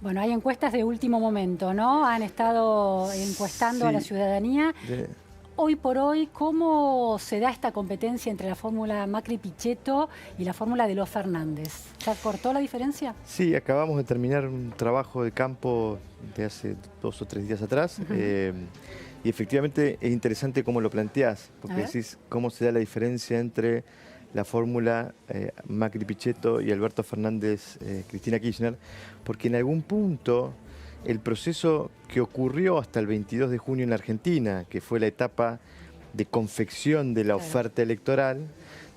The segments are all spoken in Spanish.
Bueno, hay encuestas de último momento, ¿no? Han estado encuestando a la ciudadanía. Hoy por hoy, ¿cómo se da esta competencia entre la fórmula Macri-Pichetto y la fórmula de los Fernández? ¿Se cortó la diferencia? Sí, acabamos de terminar un trabajo de campo de hace 2 o 3 días atrás. Y efectivamente es interesante cómo lo planteás, porque decís cómo se da la diferencia entre la fórmula Macri-Pichetto y Alberto Fernández, Cristina Kirchner, porque en algún punto el proceso que ocurrió hasta el 22 de junio en la Argentina, que fue la etapa de confección de la oferta electoral,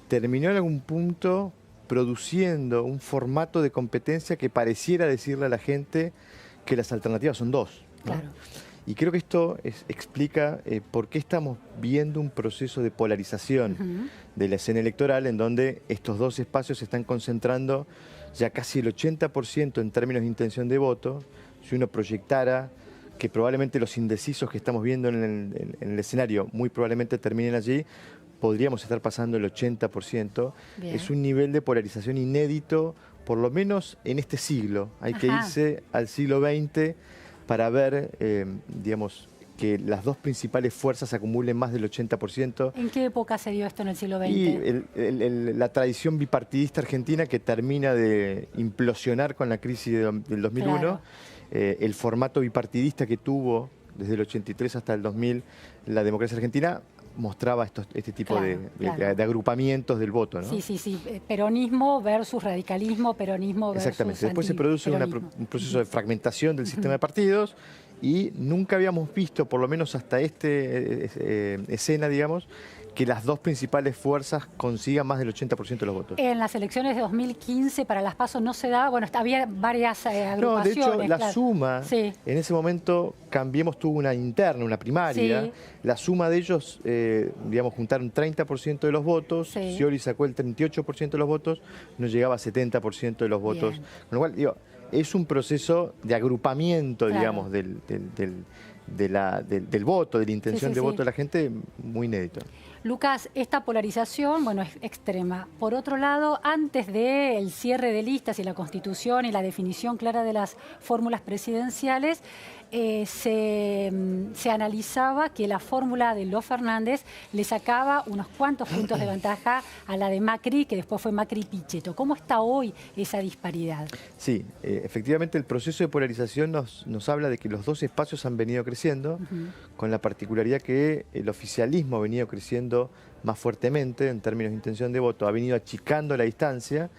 terminó en algún punto produciendo un formato de competencia que pareciera decirle a la gente que las alternativas son dos, ¿no? Claro. Y creo que esto explica por qué estamos viendo un proceso de polarización de la escena electoral, en donde estos dos espacios se están concentrando ya casi el 80% en términos de intención de voto. Si uno proyectara que probablemente los indecisos que estamos viendo en el escenario muy probablemente terminen allí, podríamos estar pasando el 80%. Bien. Es un nivel de polarización inédito, por lo menos en este siglo. Hay que irse al siglo XX para ver, digamos, que las dos principales fuerzas acumulen más del 80%. ¿En qué época se dio esto en el siglo XX? Y la tradición bipartidista argentina que termina de implosionar con la crisis del 2001. Claro. El formato bipartidista que tuvo desde el 83 hasta el 2000 la democracia argentina mostraba este tipo de agrupamientos del voto, ¿no? Sí. Peronismo versus radicalismo, peronismo versus Exactamente. Después se produce un proceso de fragmentación del sistema de partidos y nunca habíamos visto, por lo menos hasta escena, digamos, que las dos principales fuerzas consigan más del 80% de los votos. En las elecciones de 2015 para las PASO no se daba, bueno, había varias agrupaciones. No, de hecho, la suma, en ese momento Cambiemos tuvo una interna, una primaria. La suma de ellos, digamos, juntaron 30% de los votos. Scioli sacó el 38% de los votos, no llegaba a 70% de los votos. Con lo cual, digo, es un proceso de agrupamiento, digamos, del voto, de la intención de voto de la gente, muy inédito. Lucas, esta polarización, bueno, es extrema. Por otro lado, antes del cierre de listas y la constitución y la definición clara de las fórmulas presidenciales, se analizaba que la fórmula de los Fernández le sacaba unos cuantos puntos de ventaja a la de Macri, que después fue Macri-Pichetto. ¿Cómo está hoy esa disparidad? Sí, efectivamente el proceso de polarización nos habla de que los dos espacios han venido creciendo, con la particularidad que el oficialismo ha venido creciendo más fuertemente en términos de intención de voto, ha venido achicando la distancia.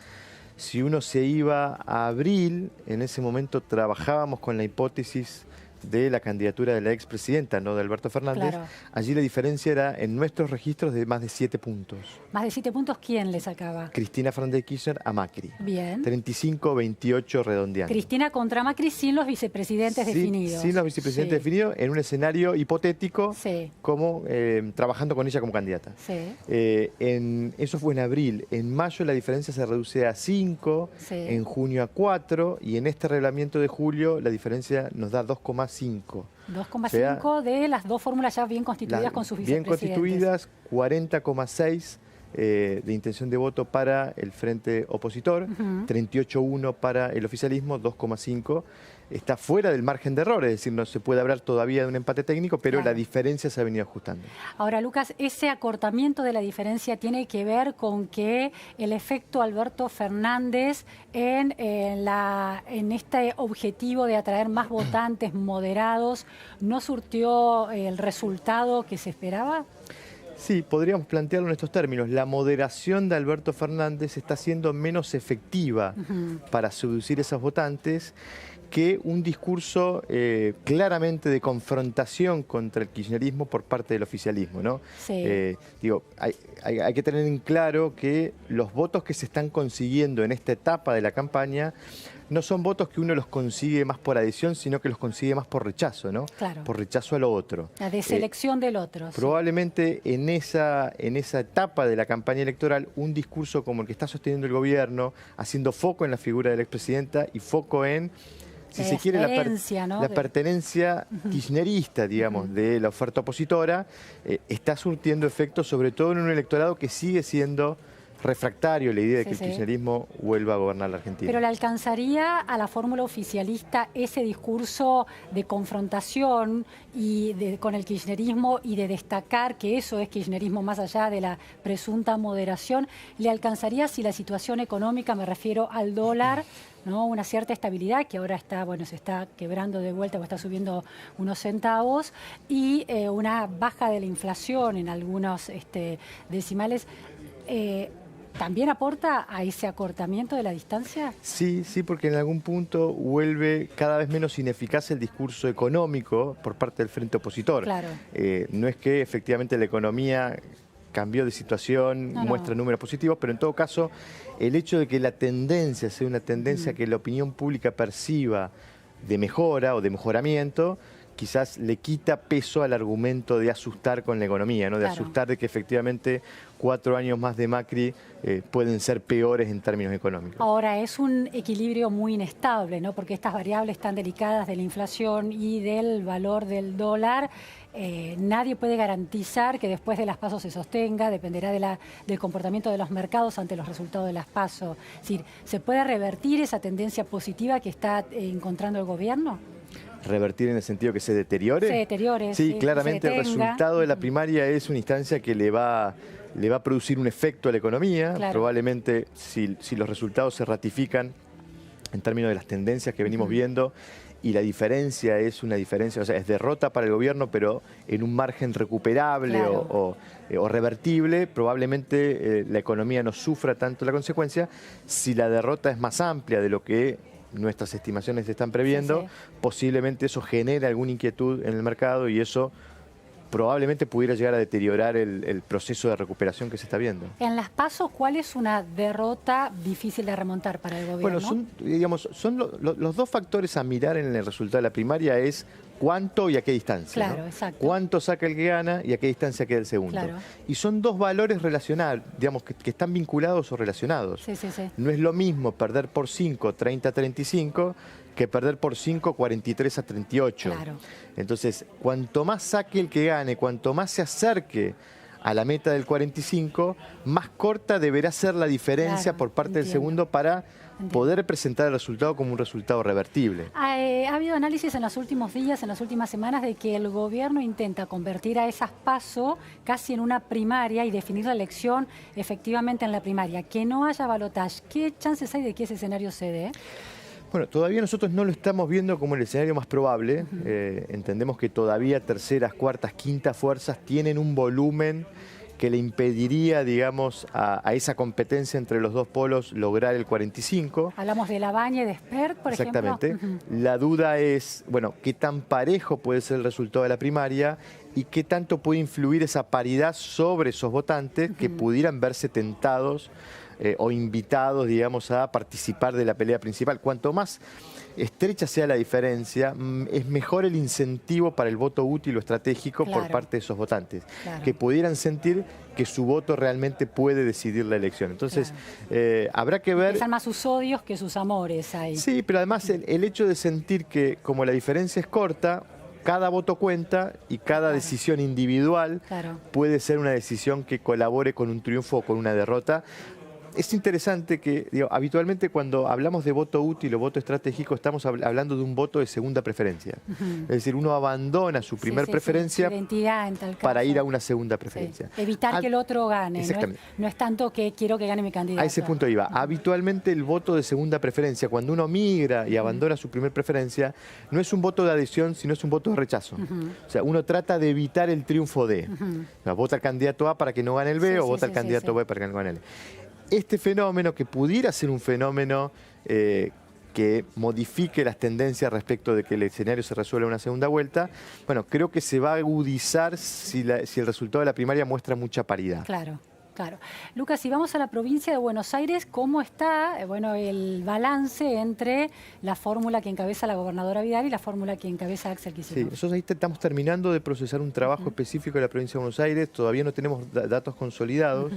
Si uno se iba a abril, en ese momento trabajábamos con la hipótesis de la candidatura de la expresidenta, no de Alberto Fernández. Allí la diferencia era en nuestros registros de más de 7 puntos. ¿Más de 7 puntos quién le sacaba? Cristina Fernández de Kirchner a Macri. Bien. 35-28 redondeando. Cristina contra Macri sin los vicepresidentes definidos. Sin los vicepresidentes definidos, en un escenario hipotético, como trabajando con ella como candidata. Eso fue en abril. En mayo la diferencia se reduce a 5, en junio a 4, y en este reglamento de julio la diferencia nos da 2,5. 2,5 de las dos fórmulas ya bien constituidas con sus vicepresidentes. Bien constituidas, 40,6 de intención de voto para el frente opositor, 38,1 para el oficialismo, 2,5. Está fuera del margen de error, es decir, no se puede hablar todavía de un empate técnico, pero la diferencia se ha venido ajustando. Ahora, Lucas, ese acortamiento de la diferencia tiene que ver con que el efecto Alberto Fernández en este objetivo de atraer más votantes moderados no surtió el resultado que se esperaba. Sí, podríamos plantearlo en estos términos. La moderación de Alberto Fernández está siendo menos efectiva para seducir a esos votantes que un discurso claramente de confrontación contra el kirchnerismo por parte del oficialismo, ¿no? Digo, hay que tener en claro que los votos que se están consiguiendo en esta etapa de la campaña no son votos que uno los consigue más por adhesión, sino que los consigue más por rechazo, ¿no? Por rechazo a lo otro. La deselección del otro. Probablemente en esa etapa de la campaña electoral, un discurso como el que está sosteniendo el gobierno, haciendo foco en la figura de la expresidenta y foco en, si se quiere, la pertenencia kirchnerista, digamos, de la oferta opositora, está surtiendo efecto, sobre todo en un electorado que sigue siendo refractario a la idea de Sí, que sí. el kirchnerismo vuelva a gobernar la Argentina. ¿Pero le alcanzaría a la fórmula oficialista ese discurso de confrontación con el kirchnerismo y de destacar que eso es kirchnerismo más allá de la presunta moderación? ¿Le alcanzaría si la situación económica, me refiero al dólar, ¿no? Una cierta estabilidad que ahora está, bueno, se está quebrando de vuelta o está subiendo unos centavos y una baja de la inflación en algunos decimales? ¿También aporta a ese acortamiento de la distancia? Sí, sí, porque en algún punto vuelve cada vez menos ineficaz el discurso económico por parte del frente opositor. Claro. No es que efectivamente la economía cambió de situación, muestra números positivos, pero en todo caso el hecho de que la tendencia sea una tendencia que la opinión pública perciba de mejora o de mejoramiento, quizás le quita peso al argumento de asustar con la economía, ¿no? De asustar de que efectivamente 4 años más de Macri pueden ser peores en términos económicos. Ahora, es un equilibrio muy inestable, ¿no? Porque estas variables tan delicadas de la inflación y del valor del dólar, nadie puede garantizar que después de las PASO se sostenga, dependerá del comportamiento de los mercados ante los resultados de las PASO. Es decir, ¿se puede revertir esa tendencia positiva que está encontrando el gobierno? ¿Revertir en el sentido que se deteriore? Se deteriore, sí, sí, claramente el resultado de la primaria es una instancia que le va a producir un efecto a la economía. Claro. Probablemente si los resultados se ratifican en términos de las tendencias que venimos viendo y la diferencia es una diferencia, o sea, es derrota para el gobierno, pero en un margen recuperable o revertible, probablemente la economía no sufra tanto la consecuencia. Si la derrota es más amplia de lo que nuestras estimaciones están previendo, posiblemente eso genere alguna inquietud en el mercado y eso probablemente pudiera llegar a deteriorar el proceso de recuperación que se está viendo. En las PASO, ¿cuál es una derrota difícil de remontar para el gobierno? Bueno, son los dos factores a mirar en el resultado de la primaria es cuánto y a qué distancia. Claro, ¿no? exacto. Cuánto saca el que gana y a qué distancia queda el segundo. Claro. Y son dos valores relacionados, digamos, que están vinculados o relacionados. Sí, sí, sí. No es lo mismo perder por 5, 30-35, que perder por 5, 43-38. Claro. Entonces, cuanto más saque el que gane, cuanto más se acerque a la meta del 45, más corta deberá ser la diferencia por parte del segundo para poder presentar el resultado como un resultado revertible. Ha habido análisis en los últimos días, en las últimas semanas, de que el gobierno intenta convertir a esas PASO casi en una primaria y definir la elección efectivamente en la primaria. Que no haya balotaje. ¿Qué chances hay de que ese escenario se dé? Bueno, todavía nosotros no lo estamos viendo como el escenario más probable. Entendemos que todavía terceras, cuartas, quintas fuerzas tienen un volumen que le impediría, digamos, a esa competencia entre los dos polos lograr el 45. Hablamos de Labaña y de Espert, por ejemplo. Exactamente. La duda es, bueno, qué tan parejo puede ser el resultado de la primaria y qué tanto puede influir esa paridad sobre esos votantes que pudieran verse tentados o invitados, digamos, a participar de la pelea principal. Cuanto más estrecha sea la diferencia, es mejor el incentivo para el voto útil o estratégico por parte de esos votantes, que pudieran sentir que su voto realmente puede decidir la elección. Entonces, habrá que ver... Pesan más sus odios que sus amores ahí. Sí, pero además el hecho de sentir que como la diferencia es corta, cada voto cuenta y cada decisión individual puede ser una decisión que colabore con un triunfo o con una derrota. Es interesante que, digo, habitualmente cuando hablamos de voto útil o voto estratégico estamos hablando de un voto de segunda preferencia. Es decir, uno abandona su primer preferencia identidad, en tal caso, para ir a una segunda preferencia. Evitar que el otro gane. No es tanto que quiero que gane mi candidato. A ese punto iba. Habitualmente el voto de segunda preferencia, cuando uno migra y abandona su primer preferencia, no es un voto de adhesión, sino es un voto de rechazo. O sea, uno trata de evitar el triunfo de. O sea, vota al candidato A para que no gane el B o vota al candidato B para que no gane el B. Este fenómeno, que pudiera ser un fenómeno que modifique las tendencias respecto de que el escenario se resuelva en una segunda vuelta, bueno, creo que se va a agudizar si el resultado de la primaria muestra mucha paridad. Claro. Claro. Lucas, si vamos a la provincia de Buenos Aires, ¿cómo está el balance entre la fórmula que encabeza la gobernadora Vidal y la fórmula que encabeza Axel Kicillof? Sí, nosotros ahí estamos terminando de procesar un trabajo específico de la provincia de Buenos Aires, todavía no tenemos datos consolidados,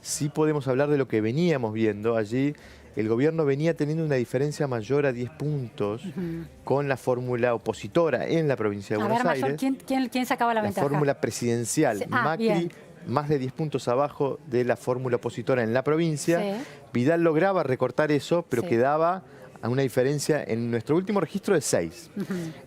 sí podemos hablar de lo que veníamos viendo allí. El gobierno venía teniendo una diferencia mayor a 10 puntos con la fórmula opositora en la provincia de Buenos Aires. ¿Quién sacaba la ventaja? La fórmula presidencial, Macri más de 10 puntos abajo de la fórmula opositora en la provincia. Sí. Vidal lograba recortar eso, pero Sí. quedaba a una diferencia en nuestro último registro de 6.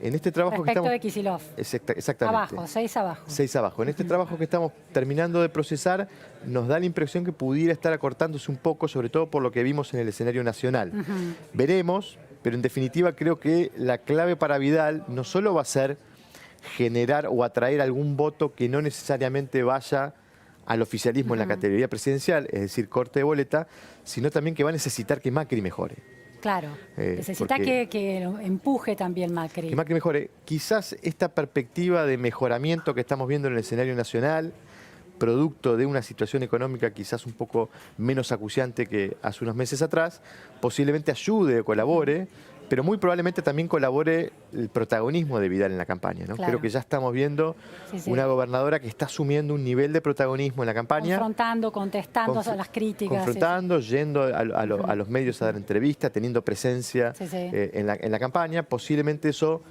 En este trabajo Respecto que estamos... de Kicillof. Exactamente. Abajo, 6 abajo. 6 abajo. En este trabajo que estamos terminando de procesar, nos da la impresión que pudiera estar acortándose un poco, sobre todo por lo que vimos en el escenario nacional. Veremos, pero en definitiva creo que la clave para Vidal no solo va a ser generar o atraer algún voto que no necesariamente vaya al oficialismo en la categoría presidencial, es decir, corte de boleta, sino también que va a necesitar que Macri mejore. Claro, necesita porque que empuje también Macri. Que Macri mejore. Quizás esta perspectiva de mejoramiento que estamos viendo en el escenario nacional, producto de una situación económica quizás un poco menos acuciante que hace unos meses atrás, posiblemente ayude o colabore, pero muy probablemente también colabore el protagonismo de Vidal en la campaña, ¿no? Claro. Creo que ya estamos viendo Sí. una gobernadora que está asumiendo un nivel de protagonismo en la campaña. Confrontando, contestando a las críticas. Confrontando, yendo a los medios a dar entrevistas, teniendo presencia en la campaña. Posiblemente eso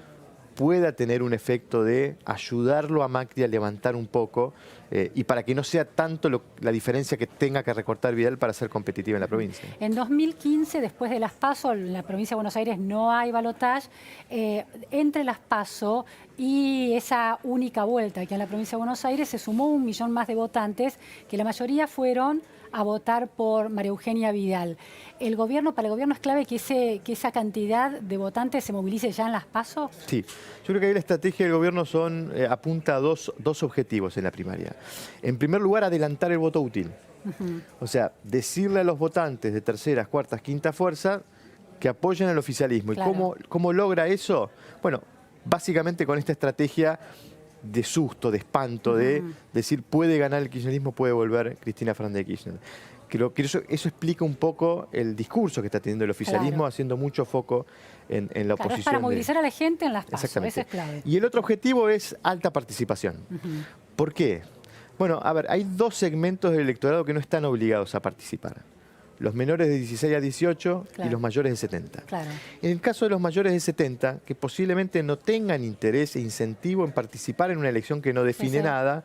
pueda tener un efecto de ayudarlo a Macri a levantar un poco y para que no sea tanto la diferencia que tenga que recortar Vidal para ser competitiva en la provincia. En 2015, después de las PASO, en la provincia de Buenos Aires no hay balotaje. Entre las PASO y esa única vuelta que en la provincia de Buenos Aires se sumó 1 millón más de votantes, que la mayoría fueron a votar por María Eugenia Vidal. Para el gobierno es clave que esa cantidad de votantes se movilice ya en las PASO. Sí, yo creo que ahí la estrategia del gobierno apunta a dos objetivos en la primaria. En primer lugar, adelantar el voto útil. O sea, decirle a los votantes de terceras, cuartas, quinta fuerza que apoyen al oficialismo. Claro. ¿Y cómo logra eso? Bueno, básicamente con esta estrategia de susto, de espanto, de decir puede ganar el kirchnerismo, puede volver Cristina Fernández de Kirchner. Creo que eso explica un poco el discurso que está teniendo el oficialismo, haciendo mucho foco en la oposición. Es para movilizar a la gente en las PASO, Exactamente. esa es clave. Y el otro objetivo es alta participación. ¿Por qué? Bueno, a ver, hay dos segmentos del electorado que no están obligados a participar. Los menores de 16 a 18 y los mayores de 70. Claro. En el caso de los mayores de 70, que posiblemente no tengan interés e incentivo en participar en una elección que no define nada,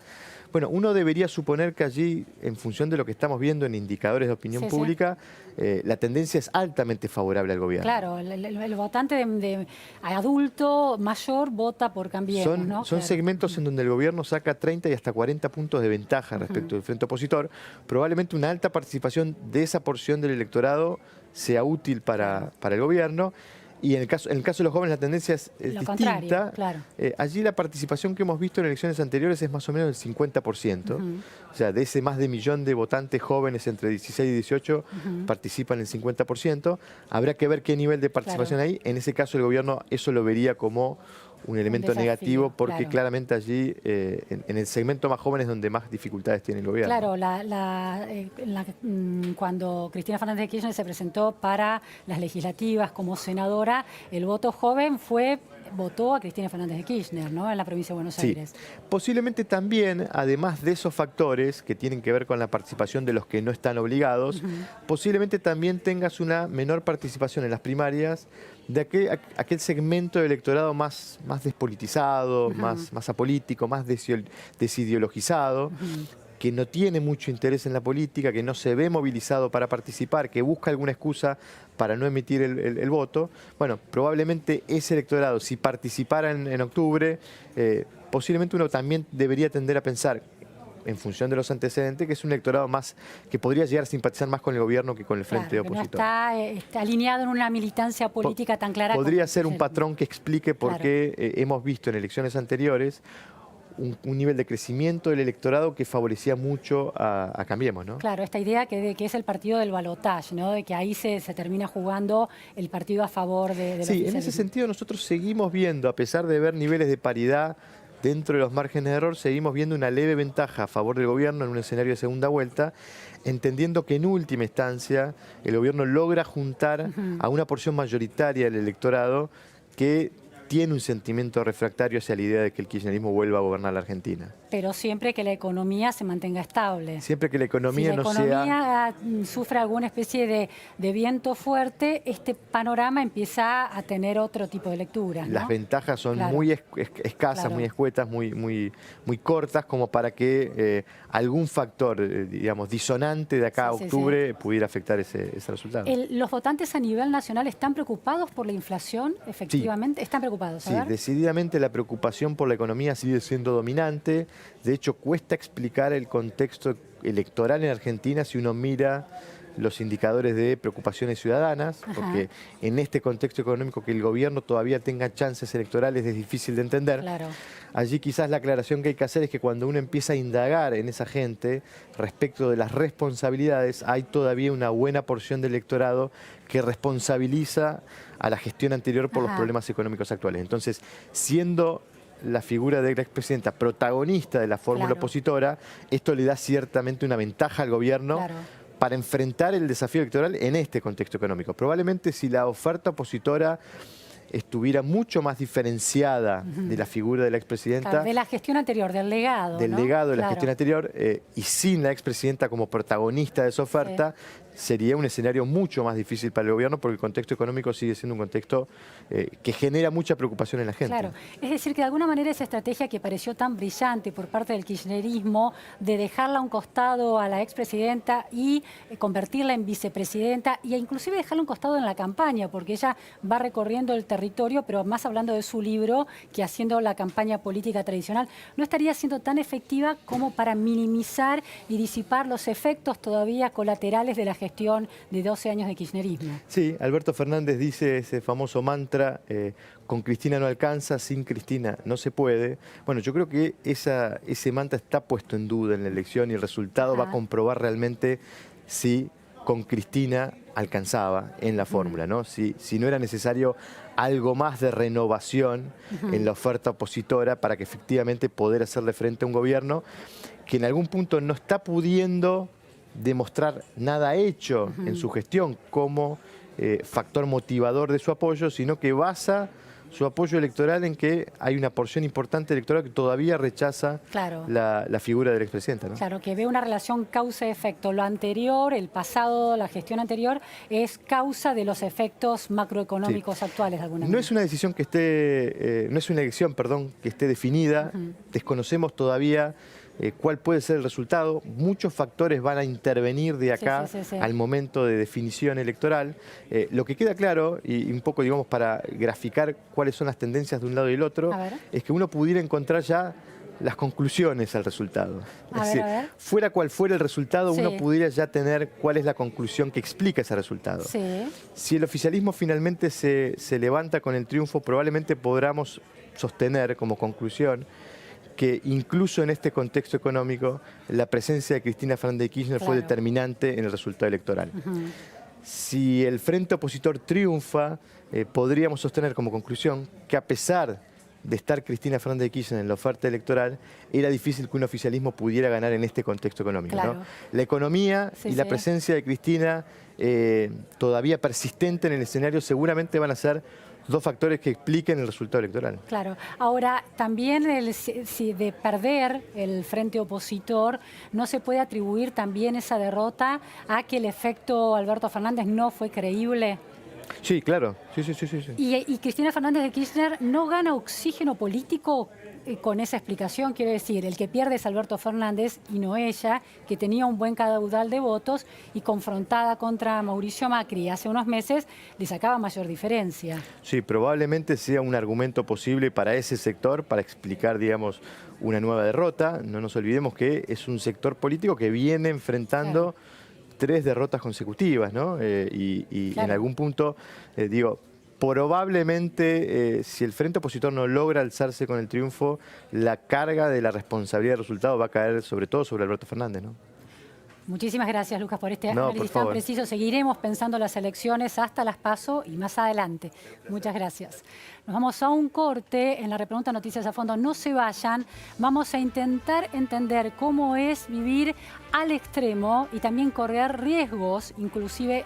bueno, uno debería suponer que allí, en función de lo que estamos viendo en indicadores de opinión pública, la tendencia es altamente favorable al gobierno. Claro, el votante adulto mayor vota por Cambiemos, ¿no? Son segmentos en donde el gobierno saca 30 y hasta 40 puntos de ventaja respecto del frente opositor. Probablemente una alta participación de esa porción del electorado sea útil para el gobierno. Y en el caso de los jóvenes la tendencia es distinta. Claro. Allí la participación que hemos visto en elecciones anteriores es más o menos del 50%. O sea, de ese más de 1 millón de votantes jóvenes entre 16 y 18 participan el 50%. Habrá que ver qué nivel de participación hay. En ese caso el gobierno eso lo vería como un elemento negativo porque claramente allí en el segmento más joven es donde más dificultades tiene el gobierno. Claro, cuando Cristina Fernández de Kirchner se presentó para las legislativas como senadora, el voto joven votó a Cristina Fernández de Kirchner, ¿no? En la provincia de Buenos Aires. Posiblemente también, además de esos factores que tienen que ver con la participación de los que no están obligados, posiblemente también tengas una menor participación en las primarias de aquel segmento de electorado más despolitizado, más apolítico, más desideologizado, que no tiene mucho interés en la política, que no se ve movilizado para participar, que busca alguna excusa para no emitir el voto. Bueno, probablemente ese electorado, si participara en octubre, posiblemente uno también debería tender a pensar, en función de los antecedentes, que es un electorado más que podría llegar a simpatizar más con el gobierno que con el frente opositor. No está alineado en una militancia política tan clara. Podría ser un patrón que explique por qué hemos visto en elecciones anteriores un nivel de crecimiento del electorado que favorecía mucho a Cambiemos, ¿no? Claro, esta idea que es el partido del balotaje, ¿no? De que ahí se termina jugando el partido a favor de Sí, en ese sentido nosotros seguimos viendo, a pesar de ver niveles de paridad dentro de los márgenes de error, seguimos viendo una leve ventaja a favor del gobierno en un escenario de segunda vuelta, entendiendo que en última instancia el gobierno logra juntar a una porción mayoritaria del electorado que tiene un sentimiento refractario hacia la idea de que el kirchnerismo vuelva a gobernar la Argentina. pero siempre que la economía se mantenga estable. Siempre que la economía no sea... Si la economía sufre alguna especie de viento fuerte, este panorama empieza a tener otro tipo de lectura, ¿no? Las ventajas son muy escasas, muy escuetas, muy cortas, como para que algún factor, digamos, disonante de acá a octubre pudiera afectar ese resultado. ¿Los votantes a nivel nacional están preocupados por la inflación, efectivamente? Sí. ¿Están preocupados? Sí, decididamente la preocupación por la economía sigue siendo dominante. De hecho, cuesta explicar el contexto electoral en Argentina si uno mira los indicadores de preocupaciones ciudadanas, porque en este contexto económico que el gobierno todavía tenga chances electorales es difícil de entender. Claro. Allí quizás la aclaración que hay que hacer es que cuando uno empieza a indagar en esa gente respecto de las responsabilidades, hay todavía una buena porción del electorado que responsabiliza a la gestión anterior por los problemas económicos actuales. Entonces, siendo la figura de la expresidenta protagonista de la fórmula opositora, esto le da ciertamente una ventaja al gobierno para enfrentar el desafío electoral en este contexto económico. Probablemente si la oferta opositora estuviera mucho más diferenciada de la figura de la expresidenta. Claro, de la gestión anterior, del legado. Del legado de la gestión anterior, y sin la expresidenta como protagonista de esa oferta, sería un escenario mucho más difícil para el gobierno porque el contexto económico sigue siendo un contexto que genera mucha preocupación en la gente. Claro, es decir que de alguna manera esa estrategia que pareció tan brillante por parte del kirchnerismo de dejarla a un costado a la expresidenta y convertirla en vicepresidenta e inclusive dejarla a un costado en la campaña porque ella va recorriendo el territorio, pero más hablando de su libro que haciendo la campaña política tradicional, no estaría siendo tan efectiva como para minimizar y disipar los efectos todavía colaterales de la gestión de 12 años de kirchnerismo. Sí, Alberto Fernández dice ese famoso mantra, con Cristina no alcanza, sin Cristina no se puede. Bueno, yo creo que ese mantra está puesto en duda en la elección y el resultado va a comprobar realmente si con Cristina alcanzaba en la fórmula, ¿no? Si no era necesario algo más de renovación en la oferta opositora para que efectivamente poder hacerle frente a un gobierno que en algún punto no está pudiendo demostrar nada hecho en su gestión como factor motivador de su apoyo, sino que basa su apoyo electoral en que hay una porción importante electoral que todavía rechaza la figura del expresidente, ¿no? Claro, que ve una relación causa-efecto. Lo anterior, el pasado, la gestión anterior, es causa de los efectos macroeconómicos actuales de alguna manera. No es una decisión que esté, no es una elección, perdón, que esté definida. Desconocemos todavía cuál puede ser el resultado. Muchos factores van a intervenir de acá al momento de definición electoral. Lo que queda claro, y un poco digamos para graficar cuáles son las tendencias de un lado y del otro, es que uno pudiera encontrar ya las conclusiones al resultado. Es decir, fuera cual fuera el resultado, uno pudiera ya tener cuál es la conclusión que explica ese resultado. Si el oficialismo finalmente se levanta con el triunfo, probablemente podamos sostener como conclusión que incluso en este contexto económico la presencia de Cristina Fernández de Kirchner fue determinante en el resultado electoral. Si el frente opositor triunfa, podríamos sostener como conclusión que a pesar de estar Cristina Fernández de Kirchner en la oferta electoral, era difícil que un oficialismo pudiera ganar en este contexto económico, ¿no? La economía y la presencia de Cristina todavía persistente en el escenario seguramente van a ser dos factores que expliquen el resultado electoral. Claro. Ahora, también si de perder el frente opositor, ¿no se puede atribuir también esa derrota a que el efecto Alberto Fernández no fue creíble? Sí, claro. Sí. ¿Y Cristina Fernández de Kirchner no gana oxígeno político con esa explicación? Quiero decir, el que pierde es Alberto Fernández y no ella, que tenía un buen caudal de votos y confrontada contra Mauricio Macri hace unos meses le sacaba mayor diferencia. Sí, probablemente sea un argumento posible para ese sector para explicar, digamos, una nueva derrota. No nos olvidemos que es un sector político que viene enfrentando 3 derrotas consecutivas, ¿no? Y en algún punto, digo, probablemente si el frente opositor no logra alzarse con el triunfo, la carga de la responsabilidad del resultado va a caer sobre todo sobre Alberto Fernández, ¿no? Muchísimas gracias, Lucas, por este análisis tan preciso. Seguiremos pensando las elecciones hasta las PASO y más adelante. Muchas gracias. Nos vamos a un corte en la repregunta Noticias a Fondo. No se vayan. Vamos a intentar entender cómo es vivir al extremo y también correr riesgos, inclusive